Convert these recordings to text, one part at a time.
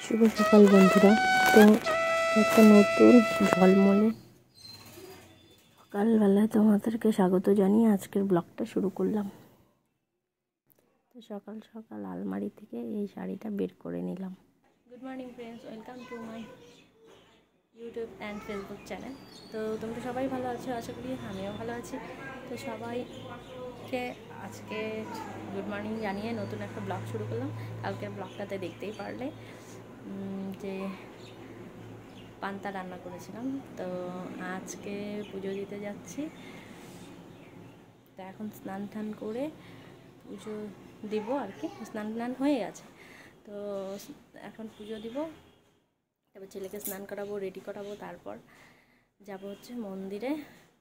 শুভ সকাল বন্ধুরা। তো একটা নতুন ঝলমলে সকালবেলায় তোমাদেরকে স্বাগত জানিয়ে আজকের ব্লগটা শুরু করলাম। তো সকাল সকাল আলমারি থেকে এই শাড়িটা বের করে নিলাম। Good morning friends, welcome to my YouTube and Facebook channel. তো তোমরা সবাই ভালো আছো, আশা করি আমিও ভালো আছি। তো সবাইকে আজকে গুড মর্নিং জানিয়ে নতুন একটা ব্লগ শুরু করলাম। কালকের ব্লগটাতে দেখতেই পারলে যে পান্তা রান্না করেছিলাম। তো আজকে পুজো দিতে যাচ্ছি। তো এখন স্নান টান করে পুজো দিব আর কি, স্নান টান হয়ে গেছে। তো এখন পুজো দিব, তারপর ছেলেকে স্নান করাবো, রেডি করাবো, তারপর যাব হচ্ছে মন্দিরে।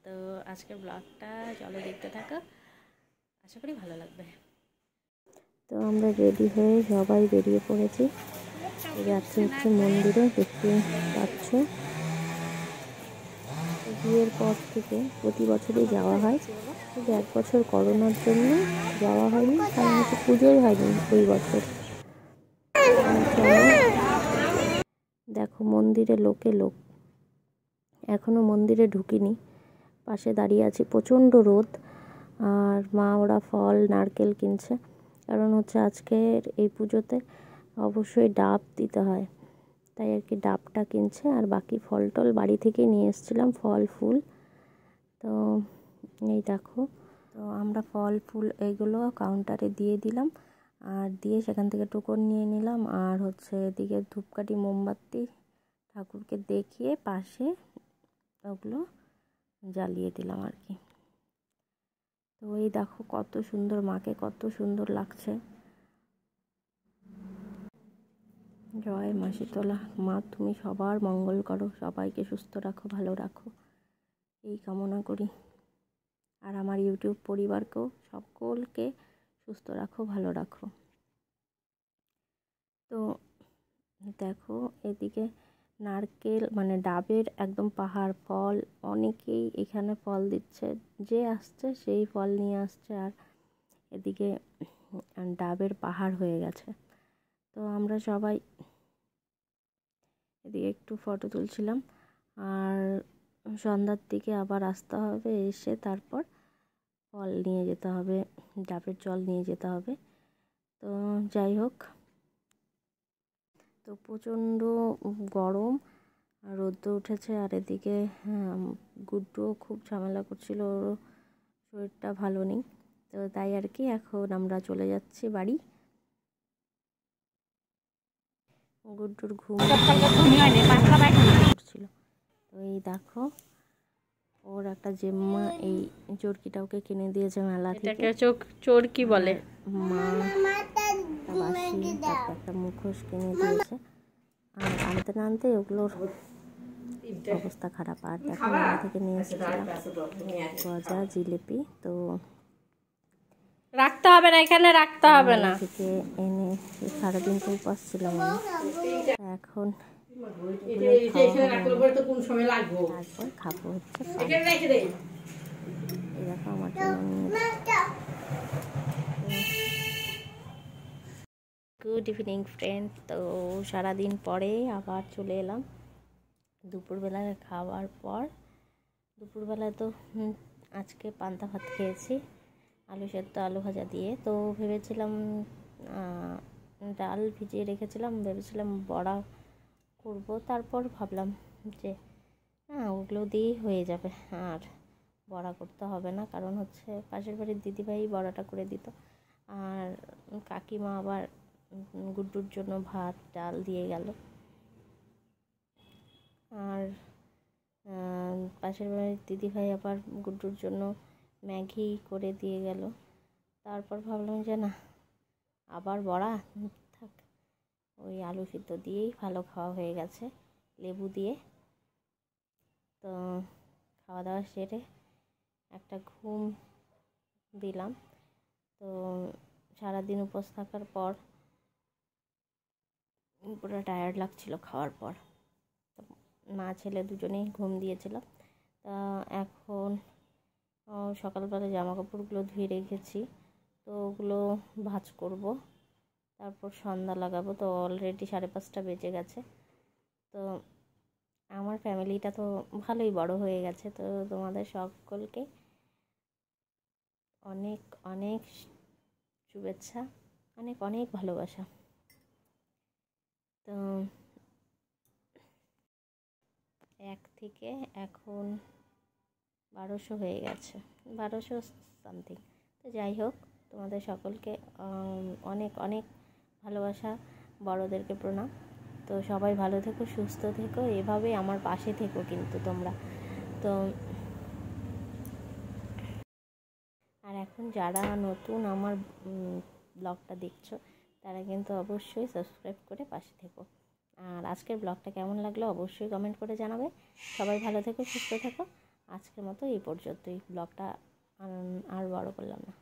তো আজকের ব্লগটা চলো দেখতে থাকো, আশা করি ভালো লাগবে। তো আমরা রেডি হয়ে সবাই বেরিয়ে পড়েছি, যাচ্ছি হচ্ছে মন্দিরে। দেখতে পাচ্ছ, বিয়ের পর থেকে প্রতি বছরই যাওয়া হয়, কিন্তু এক বছর করোনার জন্য যাওয়া হয়নি, কারণ হচ্ছে পুজোই হয়নি ওই বছর। দেখো মন্দিরে লোকে লোক, এখনো মন্দিরে ঢুকিনি, পাশে দাঁড়িয়ে আছি, প্রচণ্ড রোদ। আর মা ওরা ফল নারকেল কিনছে, কারণ হচ্ছে আজকের এই পুজোতে অবশ্যই ডাব দিতে হয়, তাই আর কি ডাবটা কিনছে। আর বাকি ফল টল বাড়ি থেকে নিয়ে এসেছিলাম, ফল ফুল। তো এই দেখো, তো আমরা ফল ফুল এইগুলো কাউন্টারে দিয়ে দিলাম, আর দিয়ে সেখান থেকে টোকন নিয়ে নিলাম। আর হচ্ছে এদিকে ধূপকাঠি মোমবাতি ঠাকুরকে দেখিয়ে পাশে ওগুলো জ্বালিয়ে দিলাম আর কি। তো এই দেখো কত সুন্দর, মাকে কত সুন্দর লাগছে। জয় মা শীতলা। মা তুমি সবার মঙ্গল করো, সবাইকে সুস্থ রাখো, ভালো রাখো, এই কামনা করি। আর আমার ইউটিউব পরিবারকেও সকলকে সুস্থ রাখো, ভালো রাখো। তো দেখো এদিকে নারকেল মানে ডাবের একদম পাহাড় ফল, অনেকেই এখানে ফল দিচ্ছে, যে আসছে সেই ফল নিয়ে আসছে। আর এদিকে ডাবের পাহাড় হয়ে গেছে। তো আমরা সবাই এদিকে একটু ফটো তুলছিলাম। আর সন্ধ্যার দিকে আবার আসতে হবে, এসে তারপর ফল নিয়ে যেতে হবে, ডাবের জল নিয়ে যেতে হবে। তো যাই হোক, তো প্রচণ্ড গরম, রোদ্র উঠেছে। আর এদিকে গুড্ডুও খুব ঝামেলা করছিল, ওর শরীরটা ভালো নেই। তো তাই আর কি এখন আমরা চলে যাচ্ছি বাড়ি। গুড্ডুর ঘুম করছিল। তো এই দেখো ওর একটা জেম্মা এই চরকিটা ওকে কিনে দিয়েছে মেলা থেকে। চরকি বলে মা, বাসি, তারপর একটা মুখোশ কিনে দিয়েছে। আর আনতে না আনতে ওগুলোর অবস্থা খারাপ। আর দেখো মেলা থেকে নিয়ে এসেছিলাম গজা জিলিপি, তো রাখতে হবে না, এখানে রাখতে হবে না, থেকে এনে সারাদিন তো উপাস ছিলাম আমি। এখন তারপর খাবো হচ্ছে এই দেখো আমার জন্য নিয়ে। Good evening friend. তো সারাদিন পরে আবার চলে এলাম দুপুরবেলায় খাওয়ার পর। দুপুরবেলায় তো আজকে পান্তা ভাত খেয়েছি, আলু সেদ্ধ আলু ভাজা দিয়ে। তো ভেবেছিলাম ডাল ভিজিয়ে রেখেছিলাম, ভেবেছিলাম বড়া করব, তারপর ভাবলাম যে ওগুলো দিয়েই হয়ে যাবে, আর বড়া করতে হবে না, কারণ হচ্ছে পাশের বাড়ির দিদিভাই বড়াটা করে দিত। আর কাকিমা আবার গুড্ডুর জন্য ভাত ডাল দিয়ে গেল। আর পাশের বাড়ির দিদিভাই আবার গুড্ডুর জন্য ম্যাগি করে দিয়ে গেল। তারপর ভাবলাম যে না, আবার বড়া থাক, ওই আলু সিদ্ধ দিয়েই ভালো খাওয়া হয়ে গেছে লেবু দিয়ে। তো খাওয়া দাওয়া সেরে একটা ঘুম দিলাম। তো সারাদিন উপোস থাকার পর পুরো টায়ার্ড লাগছিল খাওয়ার পর। মা ছেলে দুজনেই ঘুম দিয়েছিলাম। তা এখন সকালবেলা জামা কাপড়গুলো ধুয়ে রেখেছি, তো ওগুলো ভাঁজ করব। তারপর সন্ধ্যা লাগাবো। তো অলরেডি 5:30 বেজে গেছে। তো আমার ফ্যামিলিটা তো ভালোই বড় হয়ে গেছে। তো তোমাদের সকলকে অনেক অনেক শুভেচ্ছা, অনেক অনেক ভালোবাসা। তো 1 থেকে এখন 1200 হয়ে গেছে, 1200 সামথিং। তো যাই হোক, তোমাদের সকলকে অনেক অনেক ভালোবাসা, বড়োদেরকে প্রণাম। তো সবাই ভালো থেকো, সুস্থ থেকো, এভাবেই আমার পাশে থেকো কিন্তু তোমরা। তো আর এখন যারা নতুন আমার ব্লগটা দেখছো, তারা কিন্তু অবশ্যই সাবস্ক্রাইব করে পাশে থেকো। আর আজকের ব্লগটা কেমন লাগলো অবশ্যই কমেন্ট করে জানাবে। সবাই ভালো থেকো, সুস্থ থেকো। আজকের মতো এই পর্যন্তই, ব্লগটা আর বড় করলাম না।